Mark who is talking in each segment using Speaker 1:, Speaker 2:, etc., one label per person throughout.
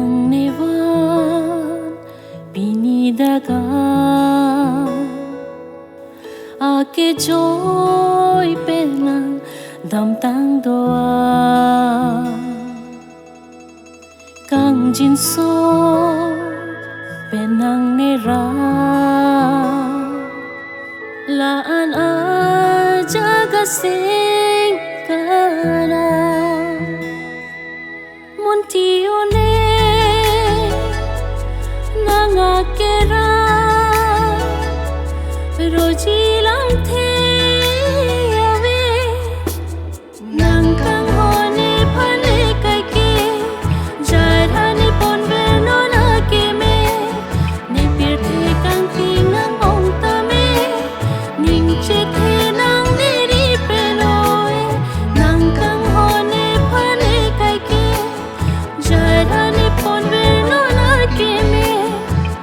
Speaker 1: nang nevan bini daga ake joy penang dam tang doa kang jin so penang nera la an a jaga sing kara Montione nanga kera roji lang the ave nang kang hone phale kai ke jara ni pon ve no na ke me ni pir the kang ti nang ong ta me ning che the nang ni ri pe loe nang kang hone phale kai ke jara ni pon ve no na ke me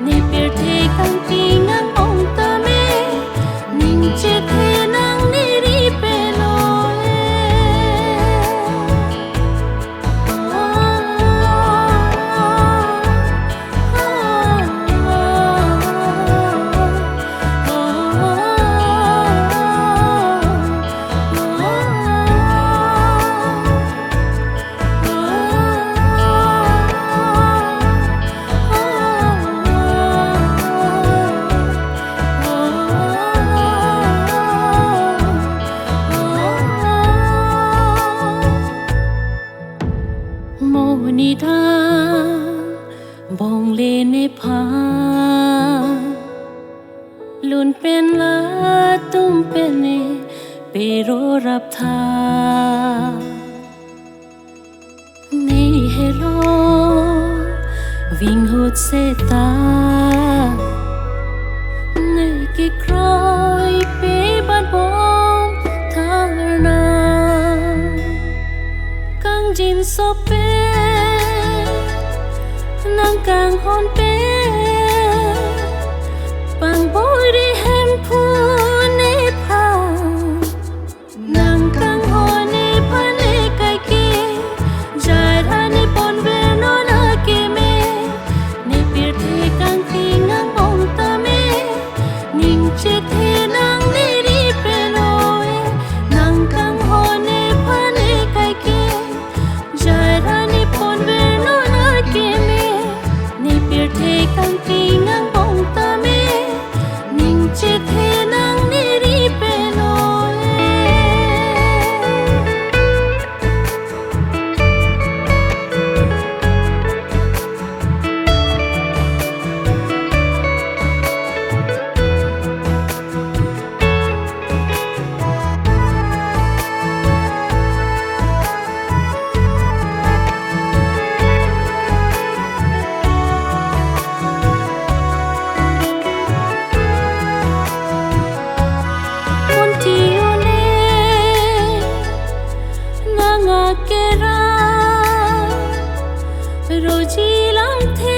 Speaker 1: ni pir the kang ti nang ong ta me ning che the nang ni ri pe loe Moni tha bong le ne pha lun pen la tum pen ne pero rap tha ni hello ving hot se ta ne ki kroi pe ban bom tharna kang jin so pe nang kang hon pe bang boy ri hem phu ne pha nang kang hon ne pha ne kai ke jara ni pon ve no na ke me ne pir the kang ti ngang ong ta me ning che the nang ni ri pe loe nang kang hon ne pha ne kai ke jara ni pon ve no na ke me ni pir the kang ti ngang ong ta me ning che the nang ni ri pe loe Montione nanga kera roji lang the